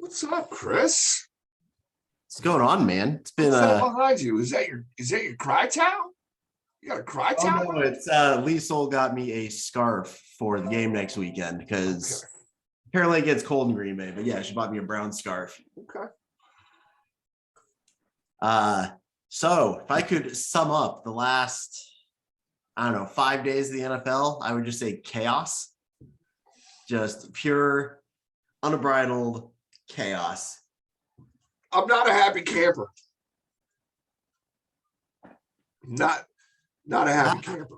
What's up, Chris? What's going on, man? It's been What's that behind you? Is that your cry towel? You got a cry oh towel? no, it's Liesel got me a scarf for the game next weekend because apparently it gets cold in Green Bay. But yeah, she bought me a brown scarf. Okay. So if I could sum up the last, I don't know, 5 days of the NFL, I would just say chaos. Just pure, unbridled chaos. I'm not a happy camper. Not a happy camper.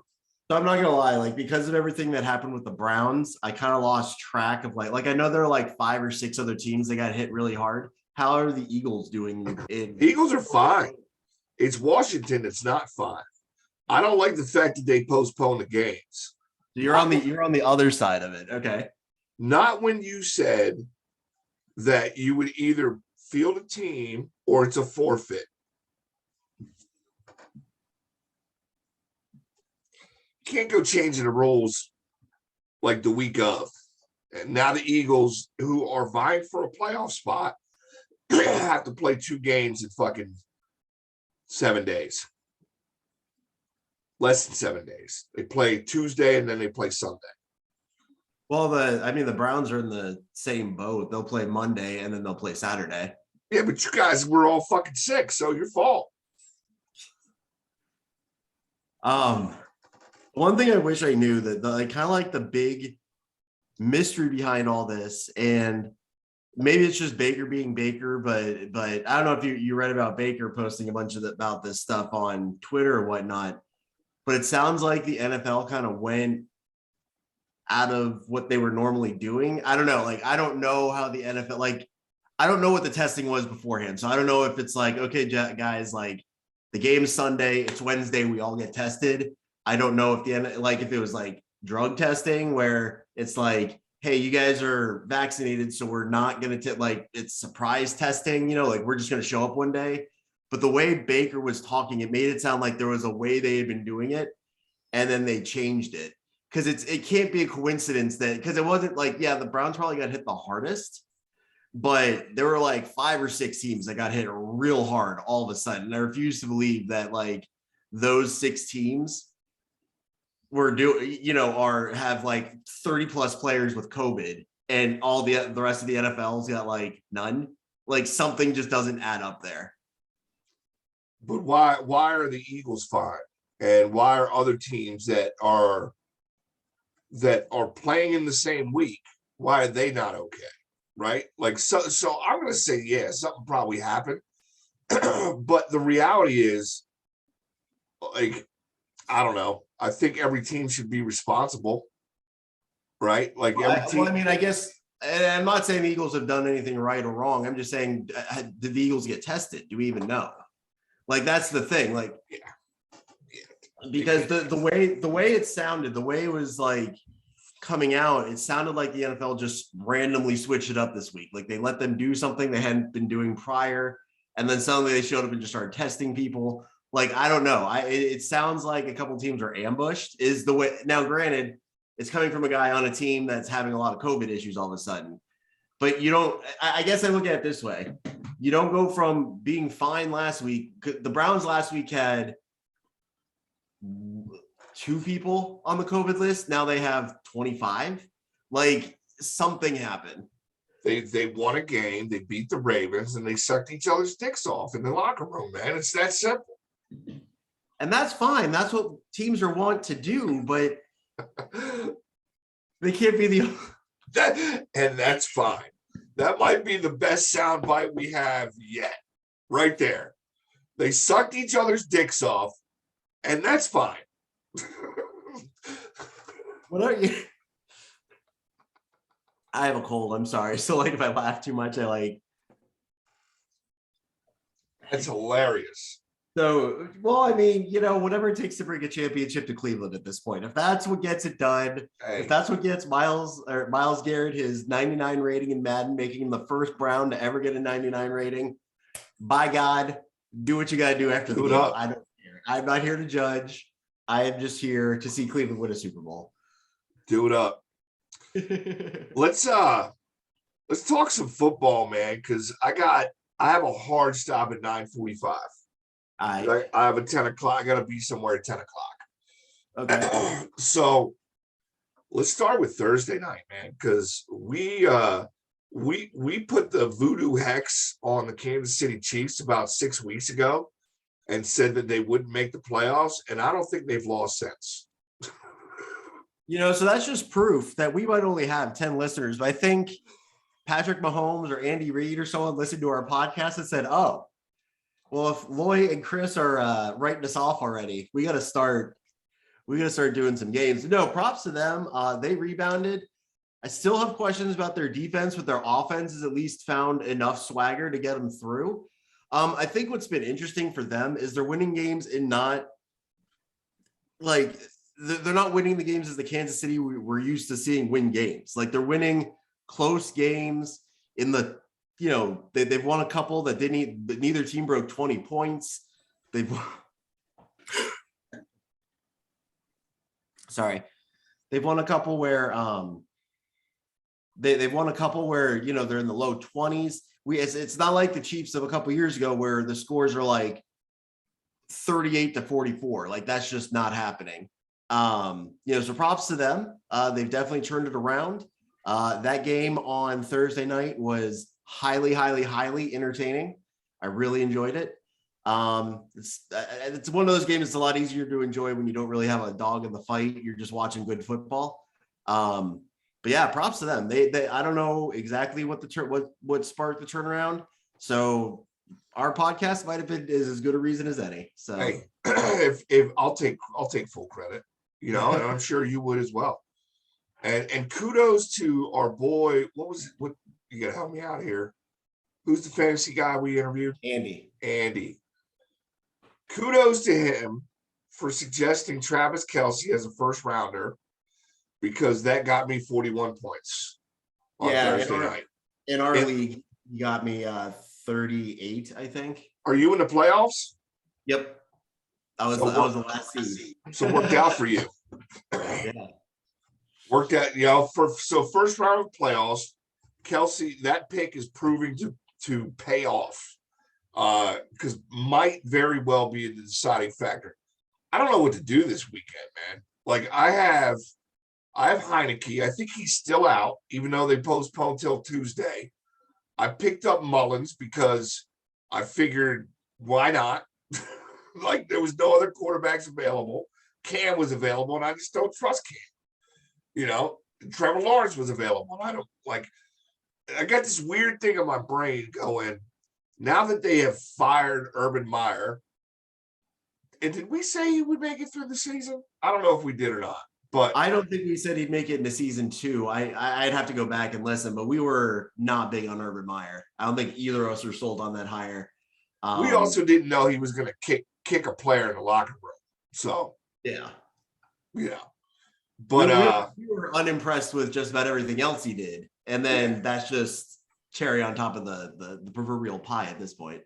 So I'm not gonna lie, like because of everything that happened with the Browns, I kind of lost track of like I know there are like 5 or 6 other teams that got hit really hard. How are the Eagles doing? The Eagles are fine. It's Washington that's not fine. I don't like the fact that they postponed the games. So you're on the other side of it. Okay. Not when you said that you would either field a team or it's a forfeit. You can't go changing the rules like the week of. And now the Eagles, who are vying for a playoff spot, have to play 2 games in fucking 7 days. Less than 7 days. They play Tuesday and then they play Sunday. Well, the Browns are in the same boat. They'll play Monday and then they'll play Saturday. Yeah, but you guys were all fucking sick, so your fault. One thing I wish I knew that kind of like the big mystery behind all this, and maybe it's just Baker being Baker, but I don't know if you read about Baker posting a bunch about this stuff on Twitter or whatnot, but it sounds like the NFL kind of went out of what they were normally doing. I don't know. Like, I don't know how the NFL, like, I don't know what the testing was beforehand. So I don't know if it's like, okay, guys, like the game's Sunday, it's Wednesday, we all get tested. I don't know if if it was like drug testing where it's like, hey, you guys are vaccinated, so we're not going to like it's surprise testing, like we're just going to show up one day. But the way Baker was talking, it made it sound like there was a way they had been doing it and then they changed it. Because it can't be a coincidence because it wasn't like, yeah, the Browns probably got hit the hardest, but there were like 5 or 6 teams that got hit real hard all of a sudden. And I refuse to believe that like those 6 teams were have like 30 plus players with COVID and all the rest of the NFL's got like none. Like something just doesn't add up there. But why are the Eagles fine? And why are other teams that are playing in the same week, why are they not okay? Right? Like, so I'm going to say, yeah, something probably happened. But the reality is, like, I don't know. I think every team should be responsible, right? Like every team. Well, I mean, I guess, and I'm not saying the Eagles have done anything right or wrong. I'm just saying, did the Eagles get tested? Do we even know? Like, that's the thing. Like, yeah. Because the way it sounded, the way it was like coming out, it sounded like the NFL just randomly switched it up this week. Like they let them do something they hadn't been doing prior, and then suddenly they showed up and just started testing people. Like, I don't know. It sounds like a couple teams are ambushed. Is the way now? Granted, it's coming from a guy on a team that's having a lot of COVID issues all of a sudden. But you don't. I guess I look at it this way: you don't go from being fine last week. The Browns last week had 2 people on the COVID list. Now they have 25. Like something happened. They won a game. They beat the Ravens, and they sucked each other's dicks off in the locker room. Man, it's that simple. And that's fine. That's what teams are want to do, but they can't be the. And that's fine. That might be the best soundbite we have yet. Right there. They sucked each other's dicks off, and that's fine. What are you? I have a cold. I'm sorry. So like if I laugh too much, That's hilarious. So, well, I mean, whatever it takes to bring a championship to Cleveland at this point. If that's what gets it done, if that's what gets Myles Garrett his 99 rating in Madden, making him the first Brown to ever get a 99 rating, by God, do what you got to do after the game. I don't care. I'm not here to judge. I am just here to see Cleveland win a Super Bowl. Do it up. Let's let's talk some football, man, because I have a hard stop at 9:45. I I have a 10 o'clock. I got to be somewhere at 10 okay. o'clock. So let's start with Thursday night, man, because we put the voodoo hex on the Kansas City Chiefs about 6 weeks ago and said that they wouldn't make the playoffs, and I don't think they've lost since. So that's just proof that we might only have 10 listeners, but I think Patrick Mahomes or Andy Reid or someone listened to our podcast and said, oh, well, if Lloyd and Chris are writing us off already, we got to start doing some games. No, props to them. They rebounded. I still have questions about their defense, but their offense has at least found enough swagger to get them through. I think what's been interesting for them is they're winning games and not like they're not winning the games as the Kansas City we're used to seeing win games. Like they're winning close games in the, they've won a couple that didn't, but neither team broke 20 points. They've won a couple where they've won a couple where they're in the low 20s. It's not like the Chiefs of a couple years ago where the scores are like 38-44. Like that's just not happening. So props to them. They've definitely turned it around. That game on Thursday night was highly, highly, highly entertaining. I really enjoyed it. It's one of those games that's a lot easier to enjoy when you don't really have a dog in the fight. You're just watching good football. But yeah, props to them. They I don't know exactly what what sparked the turnaround. So our podcast might have been is as good a reason as any. So hey, if I'll take full credit, and I'm sure you would as well. And kudos to our boy. What you gotta help me out here? Who's the fantasy guy we interviewed? Andy. Kudos to him for suggesting Travis Kelce as a first rounder because that got me 41 points on Thursday night. In our league, you got me 38, I think. Are you in the playoffs? Yep. I was the last seed. So worked out for you. Yeah. Worked out, first round of playoffs, Kelce, that pick is proving to pay off. Because might very well be the deciding factor. I don't know what to do this weekend, man. Like I have Heineke. I think he's still out, even though they postponed till Tuesday. I picked up Mullins because I figured why not? Like there was no other quarterbacks available. Cam was available, and I just don't trust Cam. Trevor Lawrence was available. And I got this weird thing in my brain going. Now that they have fired Urban Meyer, and did we say he would make it through the season? I don't know if we did or not, but I don't think we said he'd make it into season 2. I'd have to go back and listen, but we were not big on Urban Meyer. I don't think either of us are sold on that hire. We also didn't know he was going to kick a player in the locker room. So yeah. But we were unimpressed with just about everything else he did, and then that's just cherry on top of the proverbial pie at this point.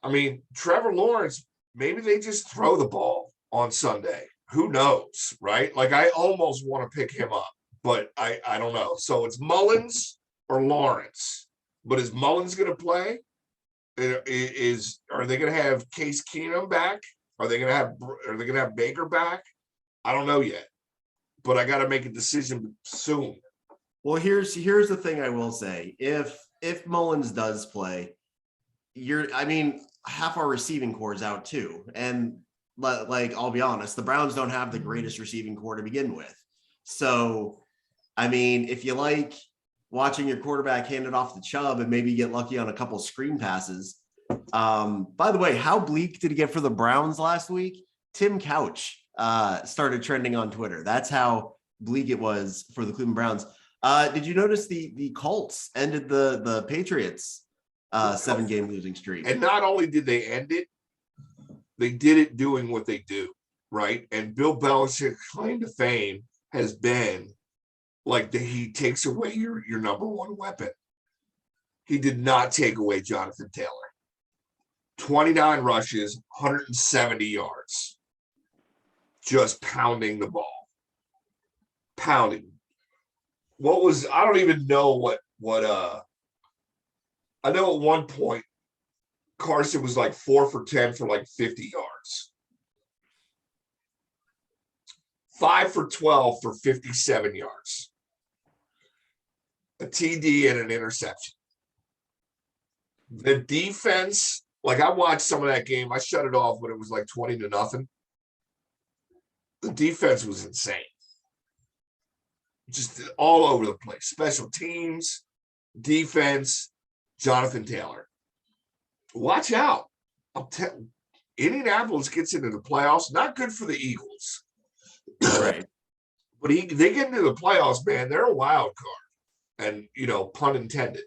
I mean, Trevor Lawrence, maybe they just throw the ball on Sunday. Who knows, right? Like I almost want to pick him up, but I don't know. So it's Mullins or Lawrence. But is Mullins going to play? Are they going to have Case Keenum back? Are they going to have Baker back? I don't know yet. But I got to make a decision soon. Well, here's the thing I will say. If Mullins does play, half our receiving core is out too. And I'll be honest, the Browns don't have the greatest receiving core to begin with. So, if you like watching your quarterback hand it off to Chubb and maybe get lucky on a couple screen passes. By the way, how bleak did it get for the Browns last week? Tim Couch started trending on Twitter. That's how bleak it was for the Cleveland Browns. Did you notice the Colts ended the Patriots 7-game losing streak? And not only did they end it, they did it doing what they do, right? And Bill Belichick's claim to fame has been he takes away your number one weapon. He did not take away Jonathan Taylor. 29 rushes, 170 yards. Just pounding the ball. Pounding. I don't even know what I know at one point Carson was like 4 for 10 for like 50 yards. 5 for 12 for 57 yards. A TD and an interception. The defense, like I watched some of that game. I shut it off when it was like 20-0. The defense was insane. Just all over the place. Special teams, defense, Jonathan Taylor. Watch out. Indianapolis gets into the playoffs. Not good for the Eagles. Right. But they get into the playoffs, man. They're a wild card. And, pun intended.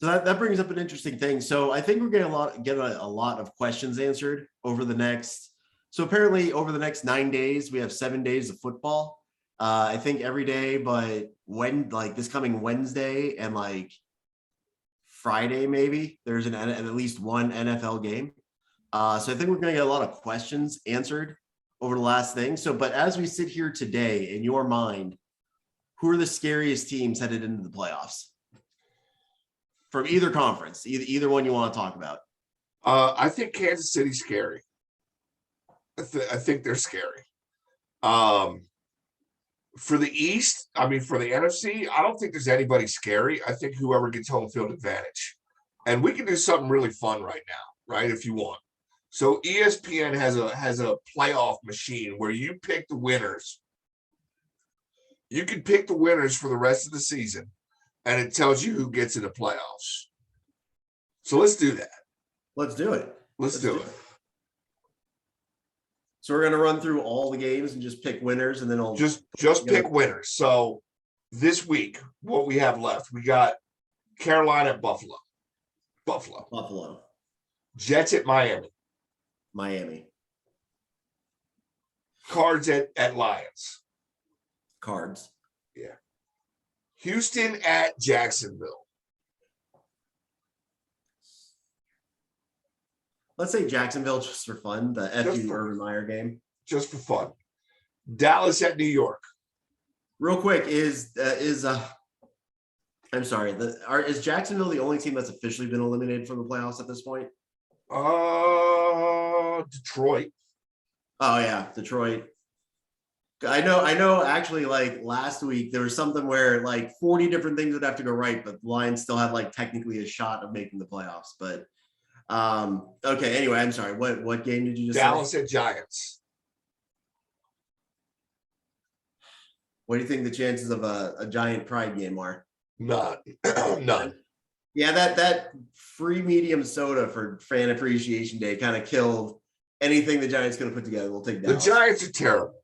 So that brings up an interesting thing. So I think we're getting a lot of questions answered over the next. So apparently over the next 9 days, we have 7 days of football. I think every day, but this coming Wednesday and like Friday, maybe there's at least one NFL game. So I think we're going to get a lot of questions answered over the last thing. So, but as we sit here today, in your mind, who are the scariest teams headed into the playoffs? From either conference, either one you want to talk about. I think Kansas City's scary. I think they're scary. For the East, for the NFC, I don't think there's anybody scary. I think whoever gets home field advantage. And we can do something really fun right now, right? If you want. So ESPN has a playoff machine where you pick the winners. You can pick the winners for the rest of the season. And it tells you who gets in the playoffs. So let's do that. Let's do it. Let's do it. So we're going to run through all the games and just pick winners, and then I'll just pick winners. So this week, what we have left, we got Carolina at Buffalo. Jets at Miami. Cards at Lions. Cards. Yeah. Houston at Jacksonville. Let's say Jacksonville just for fun, the FU Urban Meyer game. Just for fun. Dallas at New York. Real quick, is Jacksonville the only team that's officially been eliminated from the playoffs at this point? Detroit. Oh yeah, Detroit. I know actually like last week there was something where like 40 different things would have to go right, but the Lions still had like technically a shot of making the playoffs. But okay, anyway, I'm sorry. What game did you just Dallas say? At Giants. What do you think the chances of a Giant pride game are? None. Yeah, that free medium soda for Fan Appreciation Day kind of killed anything the Giants could have put together. We'll take Dallas. The Giants are terrible.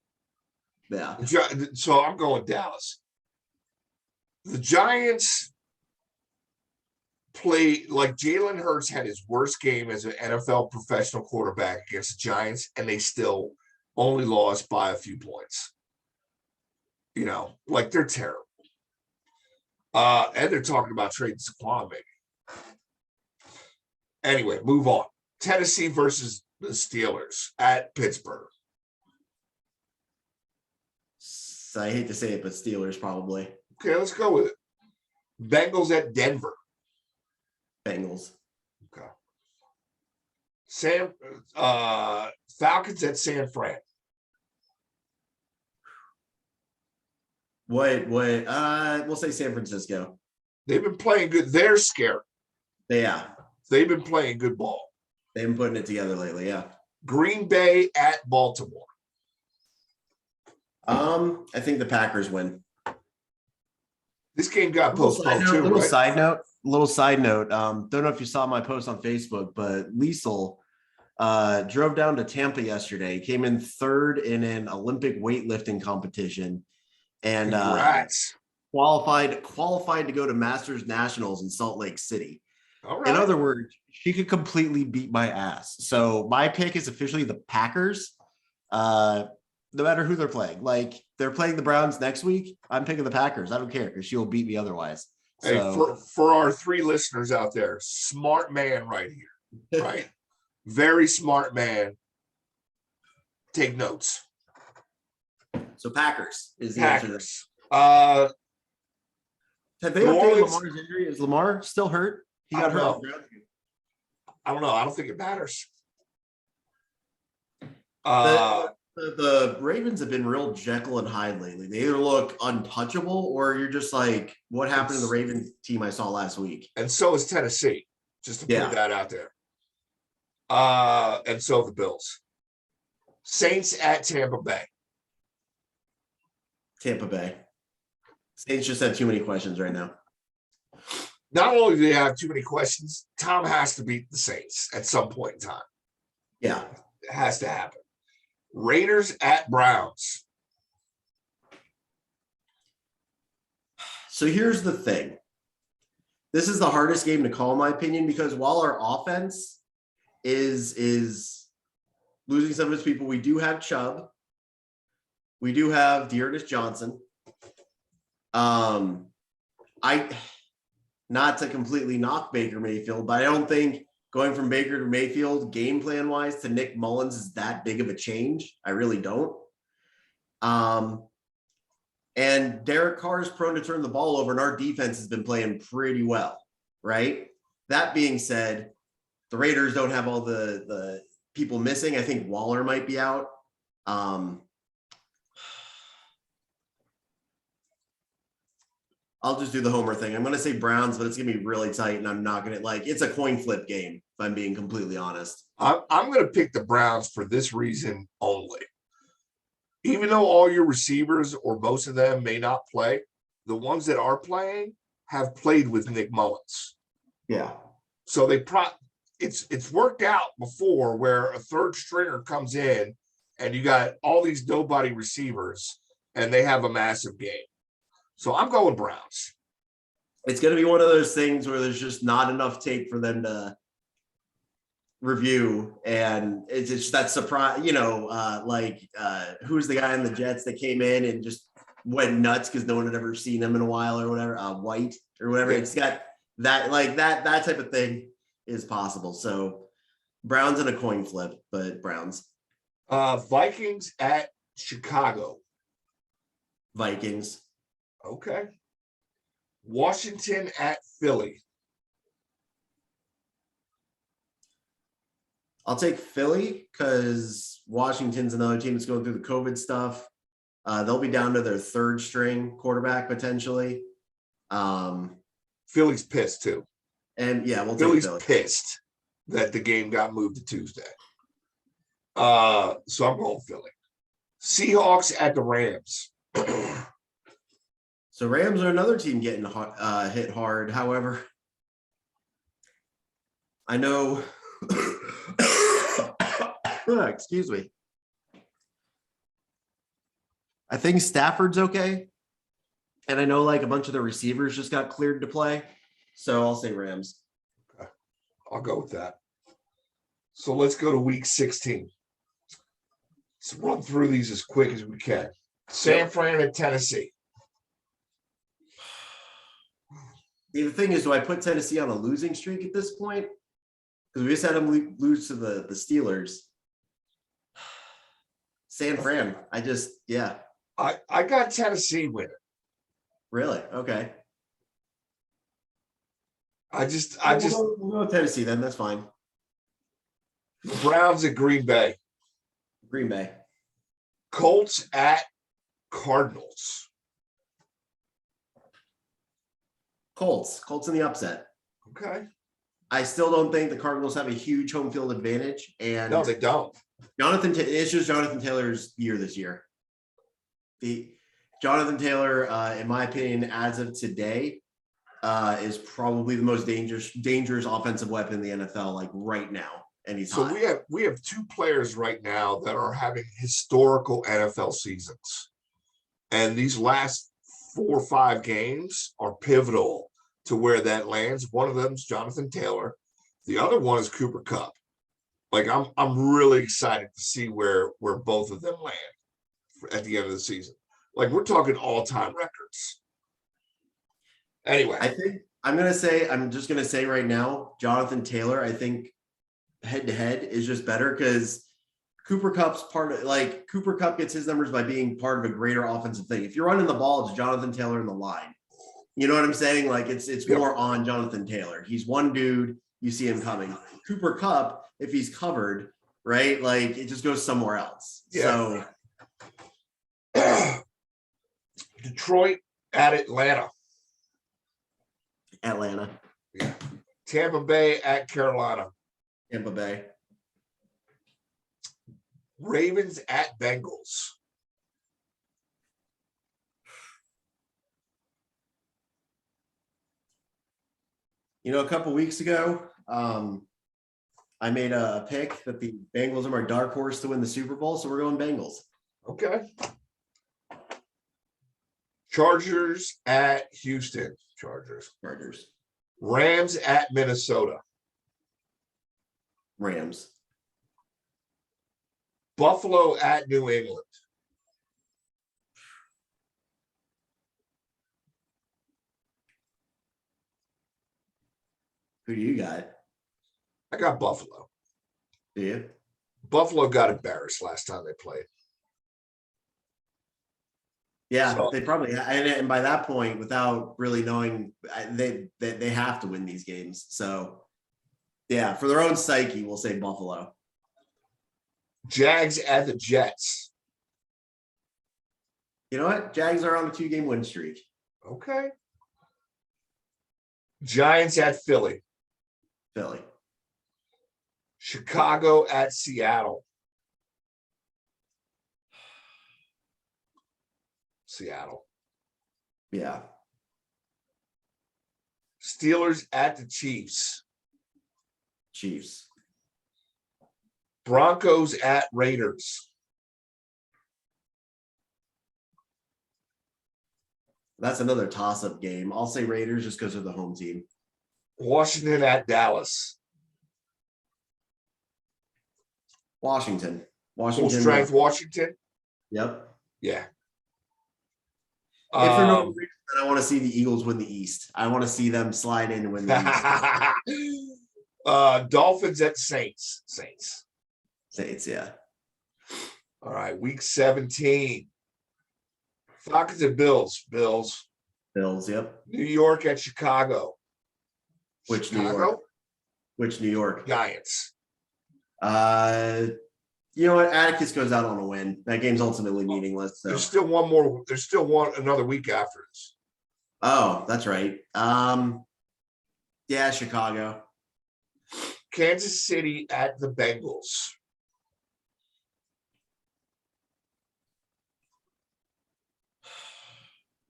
Yeah. So I'm going Dallas. The Giants play like Jalen Hurts had his worst game as an NFL professional quarterback against the Giants, and they still only lost by a few points. Like they're terrible. And they're talking about trading Saquon, maybe. Anyway, move on. Tennessee versus the Steelers at Pittsburgh. So I hate to say it, but Steelers probably. Okay, let's go with it. Bengals at Denver. Bengals. Okay. Falcons at San Fran. We'll say San Francisco. They've been playing good. They're scary. Yeah. They've been playing good ball. They've been putting it together lately, yeah. Green Bay at Baltimore. I think the Packers win. This game got postponed too, Little right? side note. Don't know if you saw my post on Facebook, but Liesel drove down to Tampa yesterday. Came in third in an Olympic weightlifting competition, and qualified to go to Masters Nationals in Salt Lake City. All right. In other words, she could completely beat my ass. So my pick is officially the Packers. No matter who they're playing. Like they're playing the Browns next week. I'm picking the Packers. I don't care because she'll beat me otherwise. Hey, for our 3 listeners out there, smart man right here, right? Very smart man. Take notes. So Packers is the answer. Packers. Have they New updated Orleans- Lamar's injury? Is Lamar still hurt? He got I don't hurt. know. I don't know. I don't think it matters. The Ravens have been real Jekyll and Hyde lately. They either look untouchable or you're just like, what happened to the Ravens team I saw last week? And so is Tennessee, just to Yeah. put that out there. And so the Bills. Saints at Tampa Bay. Tampa Bay. Saints just have too many questions right now. Not only do they have too many questions, Tom has to beat the Saints at some point in time. Yeah. It has to happen. Raiders at Browns. So here's the thing. This is the hardest game to call, in my opinion, because while our offense is losing some of its people, we do have Chubb. We do have Dearness Johnson. Not to completely knock Baker Mayfield, but I don't think going from Baker to Mayfield game plan wise to Nick Mullins is that big of a change. I really don't. And Derek Carr is prone to turn the ball over, and our defense has been playing pretty well, right? That being said, the Raiders don't have all the people missing. I think Waller might be out. I'll just do the homer thing. I'm going to say Browns, but it's going to be really tight, and I'm not going to it's a coin flip game, if I'm being completely honest. I'm going to pick the Browns for this reason only. Even though all your receivers or most of them may not play, the ones that are playing have played with Nick Mullins. Yeah. So it's worked out before where a third stringer comes in and you got all these nobody receivers and they have a massive game. So I'm going Browns. It's going to be one of those things where there's just not enough tape for them to review. And it's just that surprise, who's the guy in the Jets that came in and just went nuts because no one had ever seen him in a while or whatever, White or whatever. Yeah. It's got that type of thing is possible. So Browns in a coin flip, but Browns. Vikings at Chicago. Vikings. Okay. Washington at Philly. I'll take Philly because Washington's another team that's going through the COVID stuff. They'll be down to their third string quarterback potentially. Philly's pissed too. And yeah, we'll Philly's take Philly. pissed that the game got moved to Tuesday. So I'm going Philly. Seahawks at the Rams. So Rams are another team getting hit hard. However, I know. Excuse me. I think Stafford's okay. And I know like a bunch of the receivers just got cleared to play. So I'll say Rams. Okay. I'll go with that. So let's go to week 16. Let's run through these as quick as we can. San Fran at Tennessee. The thing is, do I put Tennessee on a losing streak at this point? Because we just had them lose to the Steelers. San Fran. I got Tennessee winning. Really? Okay. We'll We'll go with Tennessee then. That's fine. the Browns at Green Bay. Green Bay. Colts at Cardinals. Colts in the upset. Okay. I still don't think the Cardinals have a huge home field advantage. And No, they don't. it's just Jonathan Taylor's year this year. Jonathan Taylor, in my opinion, as of today, is probably the most dangerous offensive weapon in the NFL, like right now. And he's So hot. we have two players right now that are having historical NFL seasons. And these last 4 or 5 games are pivotal to where that lands. One of them is Jonathan Taylor. The other one is Cooper Kupp. Like I'm really excited to see where both of them land at the end of the season. Like we're talking all-time records. Anyway, I'm just gonna say right now, Jonathan Taylor, I think head to head is just better because Cooper Cup's Cooper Cup gets his numbers by being part of a greater offensive thing. If you're running the ball, it's Jonathan Taylor in the line. You know what I'm saying? Like it's more on Jonathan Taylor. He's one dude, you see him coming. Cooper Cup, if he's covered, right? Like it just goes somewhere else. Yeah. So Detroit at Atlanta. Atlanta. Yeah. Tampa Bay at Carolina. Tampa Bay. Ravens at Bengals. You know, a couple weeks ago, I made a pick that the Bengals are my dark horse to win the Super Bowl, so we're going Bengals. Okay. Chargers at Houston. Chargers. Rams at Minnesota. Rams. Buffalo at New England. Who do you got? I got Buffalo. Do you? Buffalo got embarrassed last time they played. Yeah, so, they probably, and by that point, without really knowing, they have to win these games. So, yeah, for their own psyche, we'll say Buffalo. Jags at the Jets. You know what? Jags are on a 2-game win streak. Okay. Giants at Philly. Chicago at Seattle. Yeah. Steelers at the Chiefs. Broncos at Raiders. That's another toss-up game. I'll say Raiders just because they're the home team. Washington at Dallas. Washington. Full strength Washington. Yep. Yeah. If for no reason, I want to see the Eagles win the East. I want to see them slide in and win the East. Dolphins at Saints. Saints, yeah. All right, week 17. Falcons at Bills. Bills, yep. New York at Chicago. Which New York? Giants. You know what? Atticus goes out on a win. That game's ultimately meaningless. So. There's still one more. There's still another week after this. Oh, that's right. Yeah, Chicago. Kansas City at the Bengals.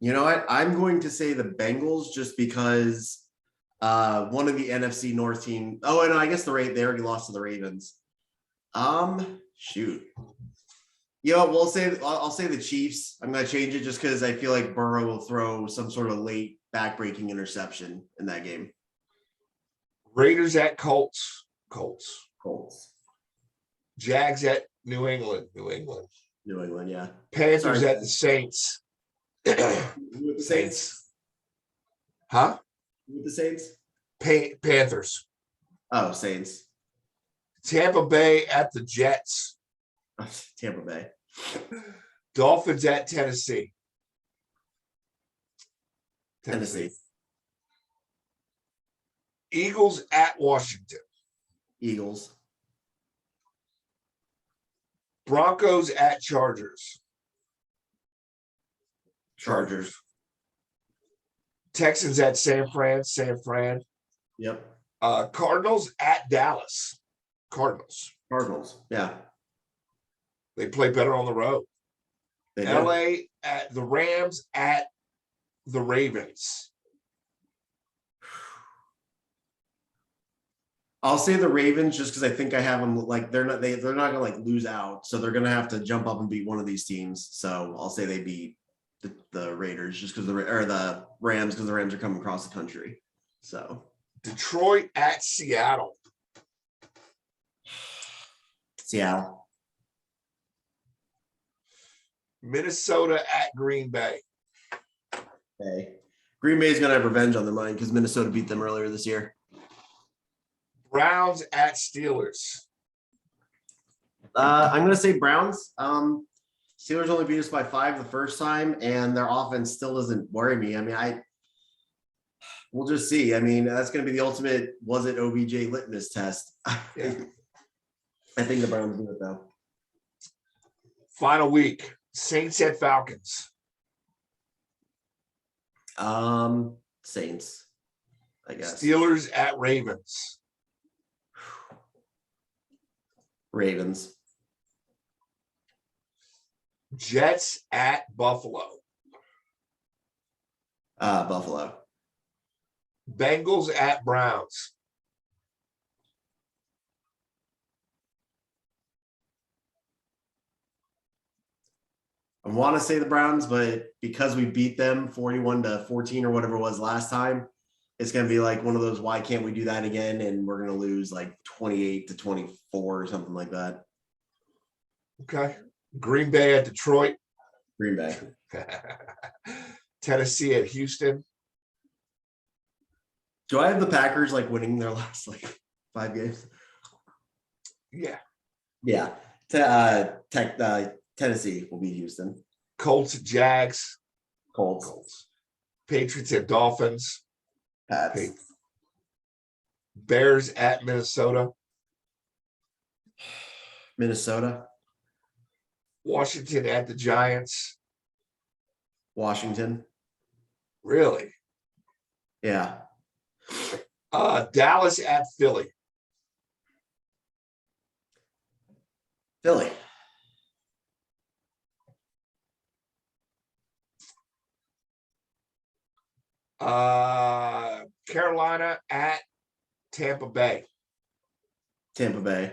You know what? I'm going to say the Bengals just because one of the NFC North team. Oh, and I guess they already lost to the Ravens. Shoot. You know, I'll say the Chiefs. I'm going to change it just because I feel like Burrow will throw some sort of late backbreaking interception in that game. Raiders at Colts. Jags at New England, yeah. Panthers at the Saints. With the Saints? Huh? With the Saints? Panthers. Oh, Saints. Tampa Bay at the Jets. Tampa Bay. Dolphins at Tennessee. Eagles at Washington. Eagles. Broncos at Chargers. Texans at San Fran. Yep. Cardinals at Dallas. Cardinals. Yeah. They play better on the road. LA at the Rams at the Ravens. I'll say the Ravens just because I think I have them like they're not gonna like lose out, so they're gonna have to jump up and beat one of these teams. So I'll say they beat the Raiders just because the Rams because the Rams are coming across the country. So Detroit at Seattle. Minnesota at Green Bay. Okay. Green Bay is gonna have revenge on their mind because Minnesota beat them earlier this year. Browns at Steelers. I'm gonna say Browns. Steelers only beat us by 5 the first time, and their offense still doesn't worry me. I mean, we'll just see. I mean, that's gonna be the ultimate was it OBJ litmus test. Yeah. I think the Browns do it though. Final week, Saints at Falcons. Saints, I guess. Steelers at Ravens. Ravens. Jets at Buffalo. Buffalo. Bengals at Browns. I want to say the Browns, but because we beat them 41-14 or whatever it was last time, it's going to be like one of those, why can't we do that again? And we're going to lose like 28-24 or something like that. Okay. Green Bay at Detroit. Green Bay. Tennessee at Houston. Do I have the Packers like winning their last like 5 games? Yeah. Yeah. Tennessee will beat Houston. Colts at Jags. Colts. Patriots at Dolphins. Pats. Bears at Minnesota. Minnesota. Washington at the Giants. Washington. Really? Yeah. Dallas at Philly. Philly. Carolina at Tampa Bay. Tampa Bay.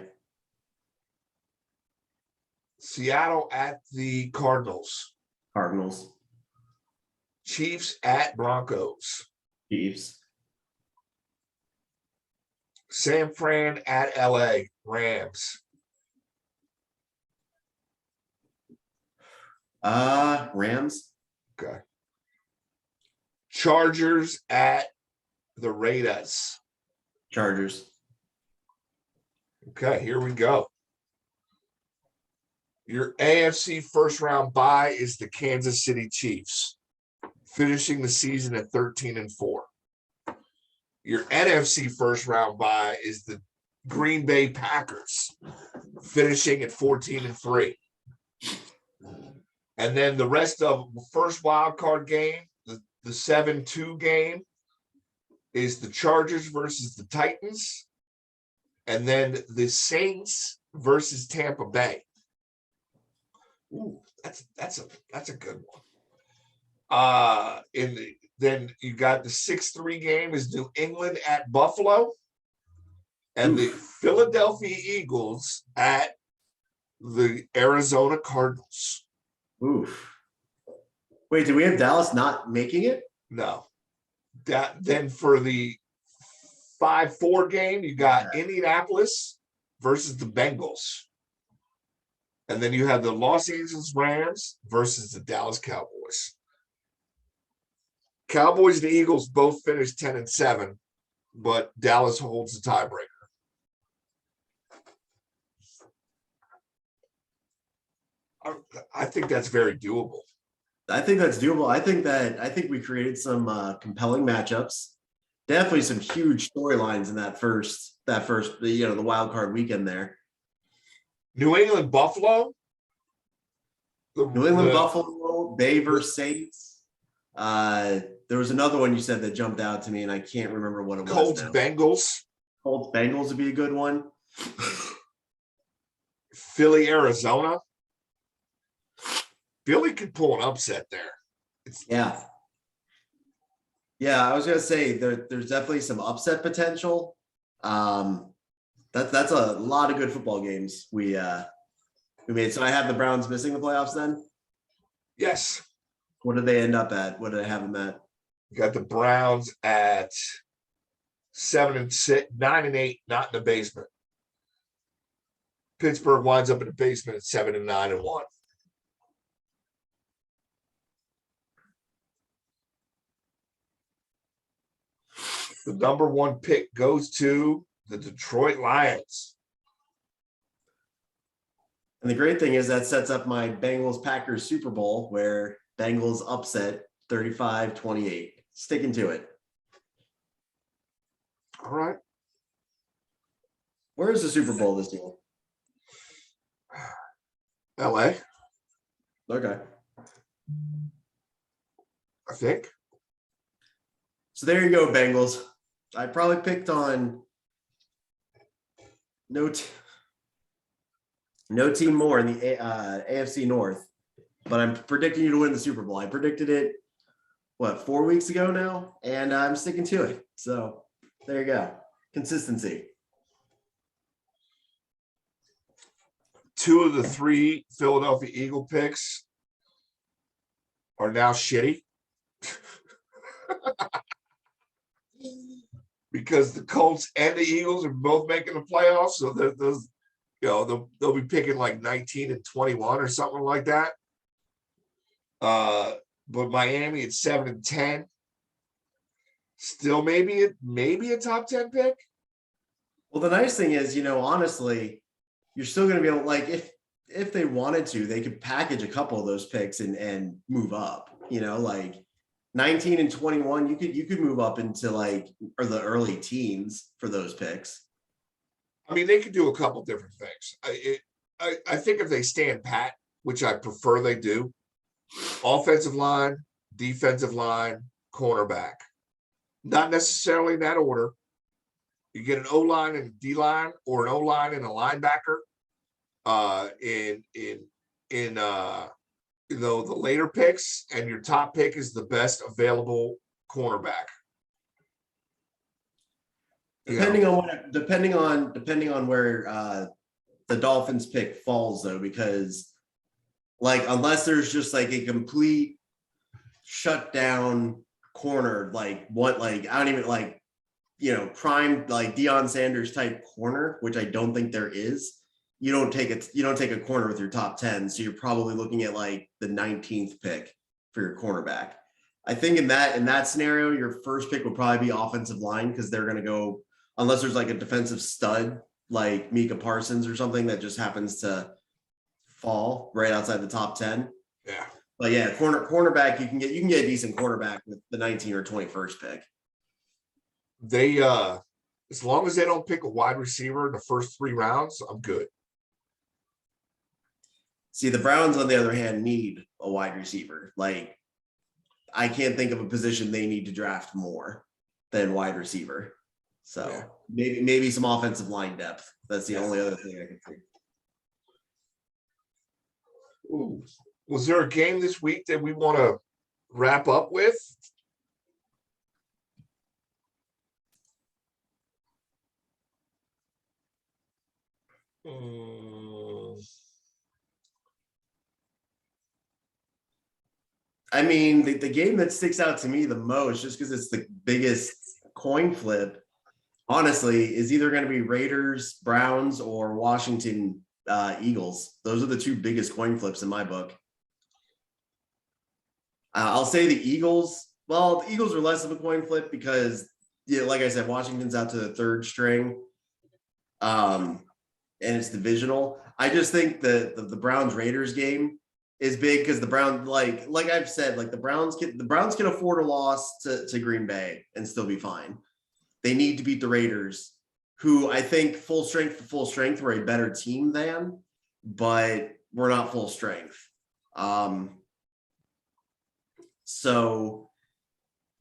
Seattle at the Cardinals. Cardinals. Chiefs at Broncos. Chiefs. San Fran at LA. Rams. Rams. Okay. Chargers at the Raiders. Chargers. Okay, here we go. Your AFC first round bye is the Kansas City Chiefs, finishing the season at 13-4. Your NFC first round bye is the Green Bay Packers, finishing at 14-3. And then the rest of the first wild card game, the 7-2 game, is the Chargers versus the Titans, and then the Saints versus Tampa Bay. Ooh, that's a good one. Then you got the 6-3 game is New England at Buffalo, and the Philadelphia Eagles at the Arizona Cardinals. Oof. Wait, did we have Dallas not making it? No. Then for the 5-4 game, you got Indianapolis versus the Bengals. And then you have the Los Angeles Rams versus the Dallas Cowboys. Cowboys and the Eagles both finished 10-7, but Dallas holds the tiebreaker. I think that's very doable. I think that's doable. I think we created some compelling matchups. Definitely some huge storylines in that first, the wild card weekend there. New England Buffalo. Buffalo, Bay versus Saints. There was another one you said that jumped out to me, and I can't remember what it was. Colts Bengals. Colts Bengals would be a good one. Philly Arizona. Philly could pull an upset there. Yeah, I was gonna say there's definitely some upset potential. That's a lot of good football games we made. So I have the Browns missing the playoffs then? Yes. What did they end up at? What did I have them at? You got the Browns at 7-6, 9-8, not in the basement. Pittsburgh winds up in the basement at 7-9-1. The number one pick goes to the Detroit Lions. And the great thing is that sets up my Bengals Packers Super Bowl where Bengals upset 35-28. Sticking to it. All right. Where is the Super Bowl this year? LA, Okay. I think. So there you go, Bengals. I probably picked on no team more in the AFC North, but I'm predicting you to win the Super Bowl. I predicted it, 4 weeks ago now, and I'm sticking to it. So there you go. Consistency. 2 of the 3 Philadelphia Eagle picks are now shitty. Because the Colts and the Eagles are both making the playoffs. So those, they'll be picking like 19 and 21 or something like that. But Miami at 7 and 10. Still maybe a top 10 pick. Well, the nice thing is, honestly, you're still going to be able, like, if they wanted to, they could package a couple of those picks and move up. Like 19 and 21, you could move up into or the early teens for those picks. I mean, they could do a couple different things. I think if they stand pat, which I prefer they do, offensive line, defensive line, cornerback. Not necessarily in that order. You get an O-line and a D-line, or an O-line and a linebacker. In the later picks, and your top pick is the best available cornerback. Depending on where the Dolphins pick falls, though, because unless there's just a complete shutdown corner, I don't even prime Deion Sanders type corner, which I don't think there is. You don't take a corner with your top 10, so you're probably looking at the 19th pick for your cornerback. I think in that scenario, your first pick would probably be offensive line, because they're going to go, unless there's a defensive stud like Micah Parsons or something that just happens to fall right outside the top 10. Yeah. But yeah, cornerback, you can get a decent cornerback with the 19 or 21st pick. They as long as they don't pick a wide receiver in the first 3 rounds, I'm good. See, the Browns, on the other hand, need a wide receiver. I can't think of a position they need to draft more than wide receiver. So yeah. maybe some offensive line depth. That's the only other thing I can think. Ooh. Was there a game this week that we want to wrap up with? I mean, the game that sticks out to me the most, just because it's the biggest coin flip, honestly, is either going to be Raiders, Browns, or Washington Eagles. Those are the 2 biggest coin flips in my book. I'll say the Eagles. Well, the Eagles are less of a coin flip because, like I said, Washington's out to the 3rd string, and it's divisional. I just think the Browns Raiders game is big because the Browns, like I've said, the Browns can afford a loss to Green Bay and still be fine. They need to beat the Raiders, who I think full strength were a better team than, but we're not full strength. So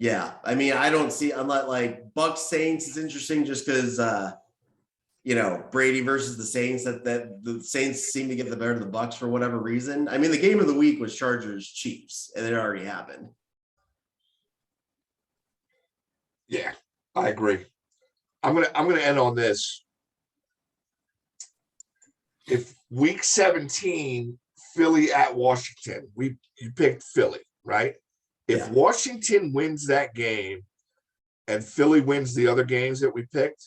yeah, I mean, I don't see, unless Bucks Saints is interesting just because Brady versus the Saints, that the Saints seem to get the better of the Bucks for whatever reason. I mean, the game of the week was Chargers Chiefs, and it already happened. Yeah, I agree. I'm gonna end on this. If week 17, Philly at Washington, you picked Philly, right? If Washington wins that game and Philly wins the other games that we picked,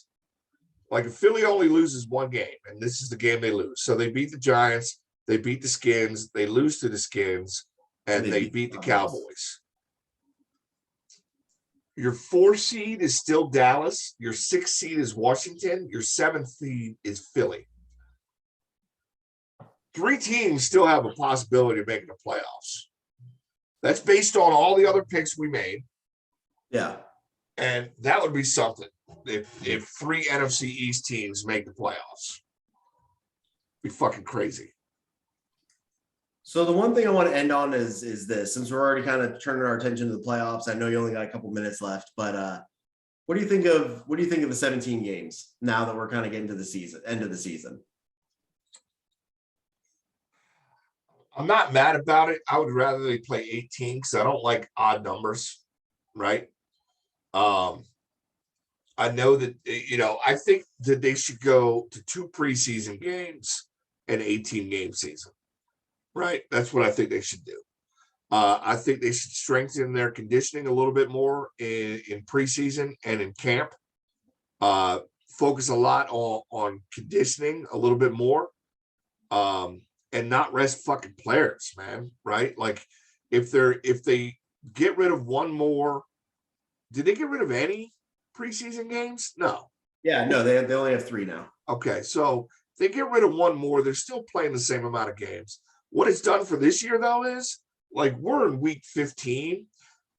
if Philly only loses 1 game, and this is the game they lose. So they beat the Giants, they beat the Skins, they lose to the Skins, and they beat the Cowboys. Your 4 seed is still Dallas. Your 6 seed is Washington. Your 7th seed is Philly. 3 teams still have a possibility of making the playoffs. That's based on all the other picks we made. Yeah. And that would be something if 3 NFC East teams make the playoffs. Be fucking crazy. So the one thing I want to end on is this, since we're already kind of turning our attention to the playoffs. I know you only got a couple minutes left, but what do you think of the 17 games now that we're kind of getting to the end of the season? I'm not mad about it. I would rather they play 18 because I don't like odd numbers, right? I know that, I think that they should go to 2 preseason games and 18-game season, right? That's what I think they should do. I think they should strengthen their conditioning a little bit more in preseason and in camp. Focus a lot on conditioning a little bit more, and not rest fucking players, man. Right? Like if they get rid of one more, did they get rid of any preseason games? No. Yeah, no, they only have 3 now. Okay, so if they get rid of one more, they're still playing the same amount of games. What it's done for this year, though, is like we're in week 15,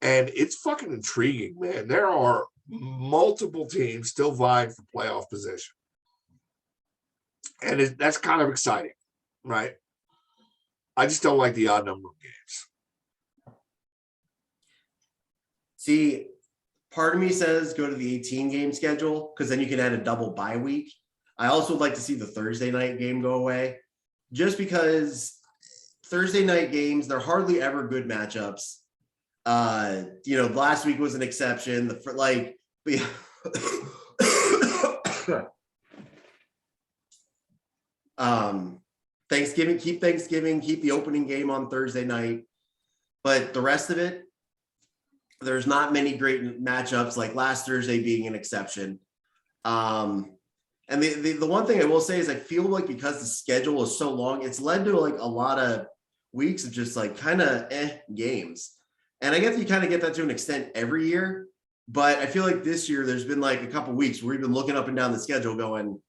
and it's fucking intriguing, man. There are multiple teams still vying for playoff position, and that's kind of exciting, right? I just don't like the odd number of games. See, part of me says go to the 18-game schedule because then you can add a double bye week. I also would like to see the Thursday night game go away, just because Thursday night games, they're hardly ever good matchups. Last week was an exception. Thanksgiving, keep the opening game on Thursday night. But the rest of it, there's not many great matchups, like last Thursday being an exception. And the one thing I will say is I feel like because the schedule is so long, it's led to like a lot of weeks of just like kind of games. And I guess you kind of get that to an extent every year. But I feel like this year there's been like a couple weeks where we've been looking up and down the schedule going,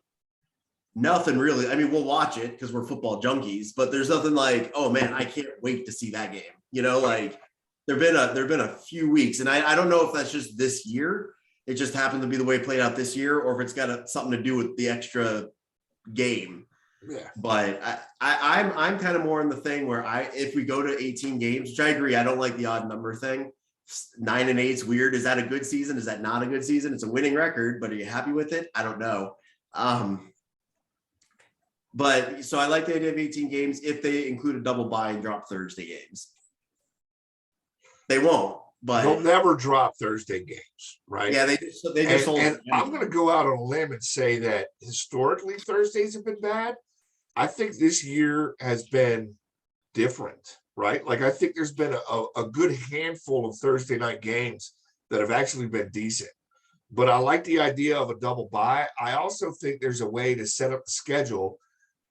nothing really. I mean, we'll watch it because we're football junkies, but there's nothing like, oh man, I can't wait to see that game. Like there've been a few weeks, and I don't know if that's just this year. It just happened to be the way it played out this year, or if it's got something to do with the extra game. Yeah. But I'm kind of more in the thing where if we go to 18 games, which I agree, I don't like the odd number thing. 9 and 8 is weird. Is that a good season? Is that not a good season? It's a winning record, but are you happy with it? I don't know. But so I like the idea of 18 games if they include a double bye and drop Thursday games. They won't, but they'll never drop Thursday games, right? Yeah, they just hold. And I'm going to go out on a limb and say that historically Thursdays have been bad. I think this year has been different, right? Like I think there's been a good handful of Thursday night games that have actually been decent. But I like the idea of a double bye. I also think there's a way to set up the schedule,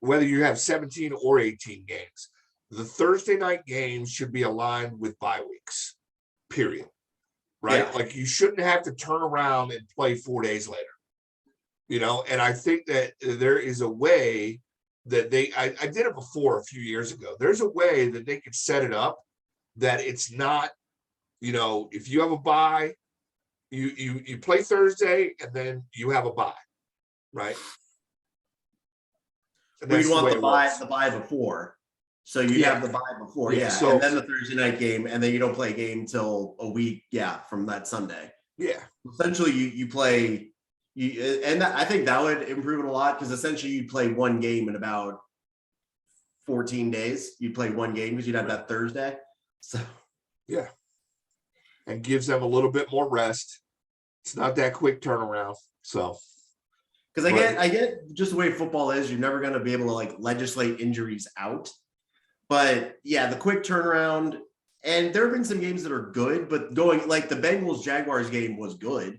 whether you have 17 or 18 games. The Thursday night games should be aligned with bye weeks, period. Right? Yeah. Like you shouldn't have to turn around and play 4 days later. And I think that there is a way that I did it before a few years ago. There's a way that they could set it up that it's not, if you have a bye, you play Thursday and then you have a bye, right? We want the bye before. So you have the bye before, so, and then the Thursday night game, and then you don't play a game till a week, from that Sunday. Yeah. Essentially, you play, and I think that would improve it a lot because essentially you'd play one game in about 14 days. You'd play one game because you'd have that Thursday. So yeah, and gives them a little bit more rest. It's not that quick turnaround, so. Because I get just the way football is, you're never going to be able to like legislate injuries out. But yeah, the quick turnaround, and there have been some games that are good, but going like the Bengals-Jaguars game was good.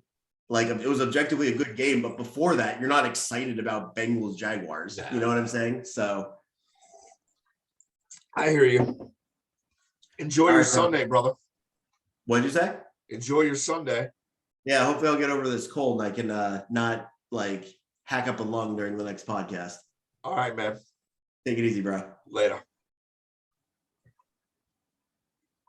Like it was objectively a good game, but before that, you're not excited about Bengals-Jaguars. You know what I'm saying? So I hear you. Enjoy your Sunday, brother. What'd you say? Enjoy your Sunday. Yeah, hopefully I'll get over this cold and I can not like hack up a lung during the next podcast. All right, man. Take it easy, bro. Later.